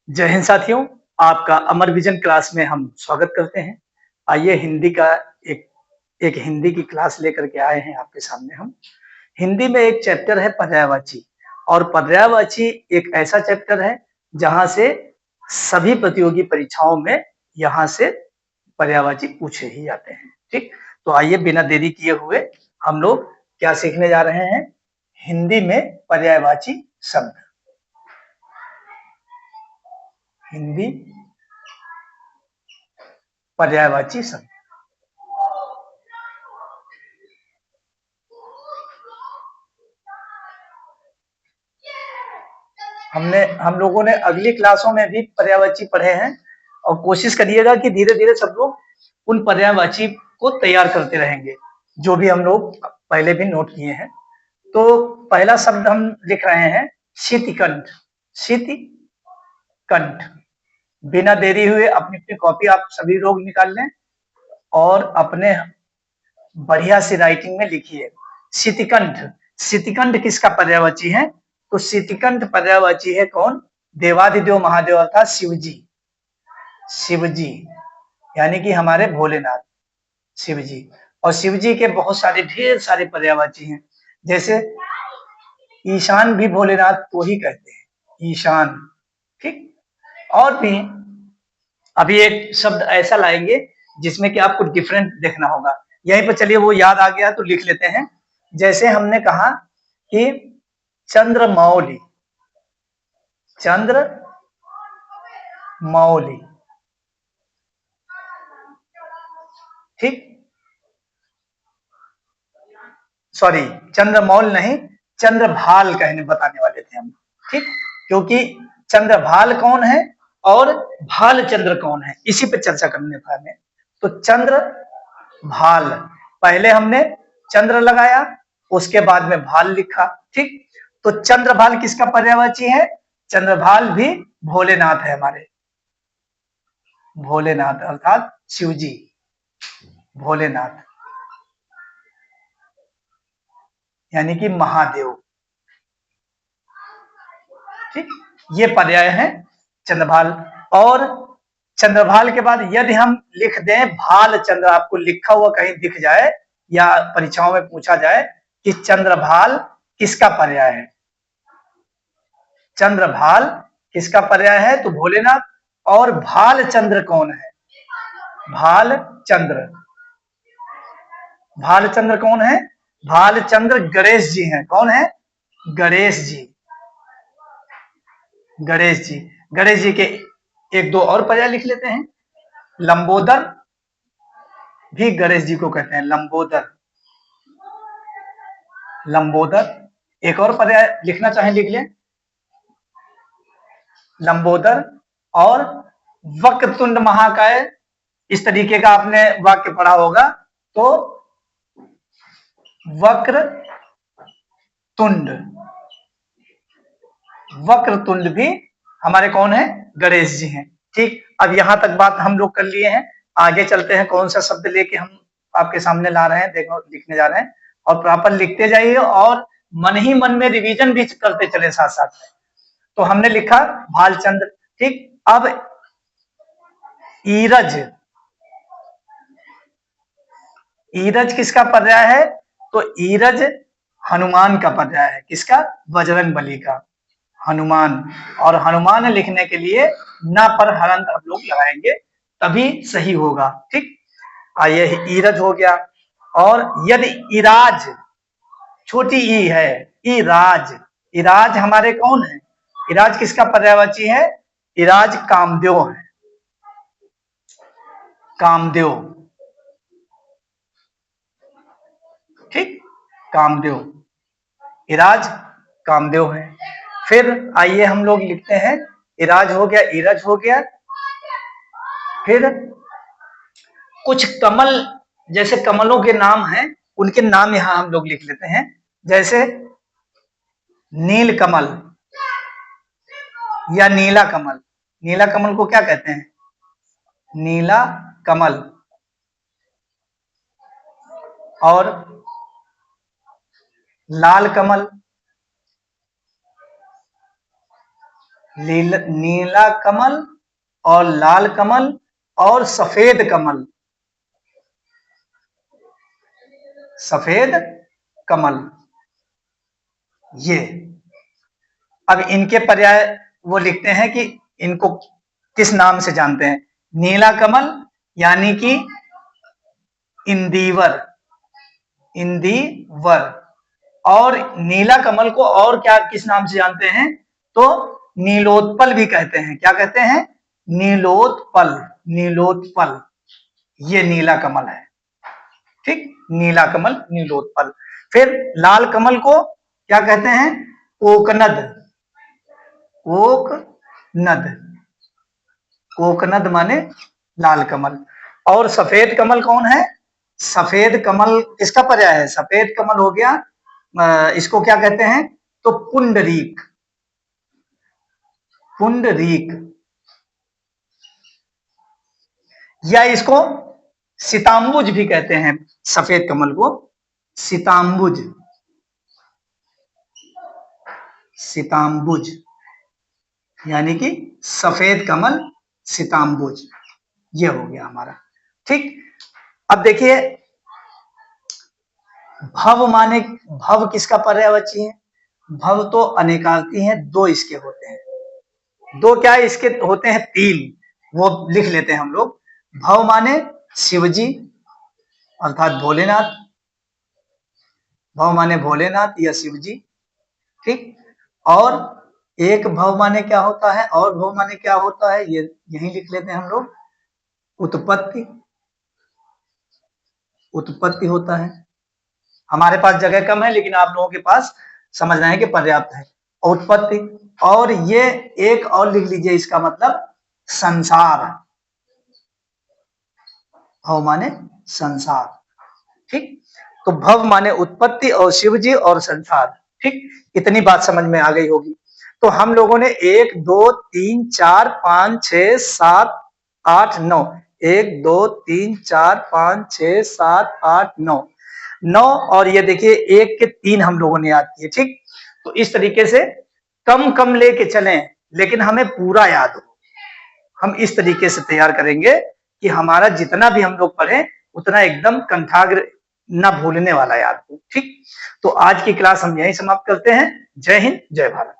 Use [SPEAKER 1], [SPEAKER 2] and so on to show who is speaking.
[SPEAKER 1] जय हिंद साथियों, आपका अमर विजन क्लास में हम स्वागत करते हैं। आइए हिंदी का एक एक हिंदी की क्लास लेकर के आए हैं आपके सामने हम। हिंदी में एक चैप्टर है पर्यायवाची और पर्यायवाची एक ऐसा चैप्टर है जहां से सभी प्रतियोगी परीक्षाओं में यहाँ से पर्यायवाची पूछे ही जाते हैं। ठीक, तो आइए बिना देरी किए हुए हम लोग क्या सीखने जा रहे हैं? हिंदी में पर्यायवाची शब्द। हिंदी पर्यायवाची शब्द। हम लोगों ने अगली क्लासों में भी पर्यायवाची पढ़े हैं और कोशिश करिएगा कि धीरे धीरे सब लोग उन पर्यायवाची को तैयार करते रहेंगे जो भी हम लोग पहले भी नोट किए हैं। तो पहला शब्द हम लिख रहे हैं शीतिकंठ। शीतिकंठ। बिना देरी हुए अपनी अपनी कॉपी आप सभी लोग निकाल लें और अपने बढ़िया सी राइटिंग में लिखिए शीतिकंठ। शीतिकंठ किसका पर्यायवाची है? तो शीतिकंठ पर्यायवाची है कौन? देवादिदेव महादेव अर्थात शिव जी। शिव जी यानी कि हमारे भोलेनाथ शिव जी। और शिव जी के बहुत सारे ढेर सारे पर्यायवाची हैं। जैसे ईशान भी भोलेनाथ को ही कहते हैं, ईशान। ठीक, और भी अभी एक शब्द ऐसा लाएंगे जिसमें कि आपको डिफरेंट देखना होगा। यहीं पर चलिए वो याद आ गया तो लिख लेते हैं। जैसे हमने कहा कि चंद्रमौली। चंद्र मौली। ठीक, सॉरी, चंद्रमौल नहीं, चंद्रभाल कहने बताने वाले थे हम। ठीक, क्योंकि चंद्रभाल कौन है और भालचंद्र कौन है, इसी पे चर्चा करने था हमें। तो चंद्र भाल, पहले हमने चंद्र लगाया उसके बाद में भाल लिखा। ठीक, तो चंद्रभाल किसका पर्यायवाची है? चंद्रभाल भी भोलेनाथ है हमारे, भोलेनाथ अर्थात शिवजी, भोलेनाथ यानी कि महादेव। ठीक, ये पर्याय है चंद्रभाल। और चंद्रभाल के बाद यदि हम लिख दें भालचंद्र, आपको लिखा हुआ कहीं दिख जाए या परीक्षाओं में पूछा जाए कि चंद्रभाल किसका पर्याय है, चंद्रभाल किसका पर्याय है, तो भोलेनाथ। और भालचंद्र कौन है? भालचंद्र, भालचंद्र कौन है? भालचंद्र गणेश जी हैं। कौन है? गणेश जी, गणेश जी। गणेश जी के एक दो और पर्याय लिख लेते हैं। लंबोदर भी गणेश जी को कहते हैं, लंबोदर। लंबोदर, एक और पर्याय लिखना चाहें लिख लें, लंबोदर। और वक्रतुंड महाकाय, इस तरीके का आपने वाक्य पढ़ा होगा। तो वक्रतुंड, वक्रतुंड भी हमारे कौन है? गणेश जी हैं। ठीक, अब यहां तक बात हम लोग कर लिए हैं। आगे चलते हैं, कौन सा शब्द लेके हम आपके सामने ला रहे हैं, देखो लिखने जा रहे हैं और प्रॉपर लिखते जाइए और मन ही मन में रिवीजन भी करते चले साथ साथ में। तो हमने लिखा भालचंद्र। ठीक, अब ईरज। ईरज किसका पर्याय है? तो ईरज हनुमान का पर्याय है। किसका? बजरंग बली का, हनुमान। और हनुमान लिखने के लिए न पर हरंत हम लोग लगाएंगे तभी सही होगा। ठीक, आइए ईरज हो गया। और यदि इराज, छोटी ई है, इराज। इराज हमारे कौन है? इराज किसका पर्यायवाची है? इराज कामदेव है, कामदेव। ठीक, कामदेव, इराज कामदेव है। फिर आइए हम लोग लिखते हैं, इराज हो गया, इरज हो गया। फिर कुछ कमल, जैसे कमलों के नाम हैं उनके नाम यहां हम लोग लिख लेते हैं। जैसे नील कमल या नीला कमल। नीला कमल को क्या कहते हैं? नीला कमल। और लाल कमल, नीला कमल और लाल कमल और सफेद कमल, सफेद कमल, ये। अब इनके पर्याय वो लिखते हैं कि इनको किस नाम से जानते हैं। नीला कमल यानी कि इंदिवर, इंदिवर। और नीला कमल को और क्या किस नाम से जानते हैं, तो नीलोत्पल भी कहते हैं। क्या कहते हैं, नीलोत्पल, नीलोत्पल, ये नीला कमल है। ठीक, नीला कमल, नीलोत्पल। फिर लाल कमल को क्या कहते हैं, कोकनद, कोकनद, कोकनद माने लाल कमल। और सफेद कमल कौन है, सफेद कमल किसका पर्याय है, सफेद कमल हो गया, इसको क्या कहते हैं, तो पुंडरीक, पुंडरीक, या इसको सिताम्बुज भी कहते हैं, सफेद कमल को सिताम्बुज, सिताम्बुज यानी कि सफेद कमल, सिताम्बुज, ये हो गया हमारा। ठीक, अब देखिए भव माने, भव किसका पर्यायवाची है, भव तो अनेकार्थी है, दो इसके होते हैं, दो क्या इसके होते हैं, तीन, वो लिख लेते हैं हम लोग। भव माने शिवजी अर्थात भोलेनाथ, भव माने भोलेनाथ या शिवजी। ठीक, और एक भव माने क्या होता है, और भव माने क्या होता है, ये यही लिख लेते हैं हम लोग, उत्पत्ति, उत्पत्ति होता है। हमारे पास जगह कम है लेकिन आप लोगों के पास समझना है कि पर्याप्त है, उत्पत्ति। और ये एक और लिख लीजिए, इसका मतलब संसार, भव माने संसार। ठीक, तो भव माने उत्पत्ति और शिवजी और संसार। ठीक, इतनी बात समझ में आ गई होगी। तो हम लोगों ने 1 2 3 4 5 6 7 8 9, 1 2 3 4 5 6 7 8 9, 9, और ये देखिए 1 के 3 हम लोगों ने याद किए। ठीक, तो इस तरीके से कम कम लेके चलें लेकिन हमें पूरा याद हो। हम इस तरीके से तैयार करेंगे कि हमारा जितना भी हम लोग पढ़े उतना एकदम कंठाग्र न भूलने वाला याद हो। ठीक, तो आज की क्लास हम यहीं समाप्त करते हैं। जय हिंद, जय भारत।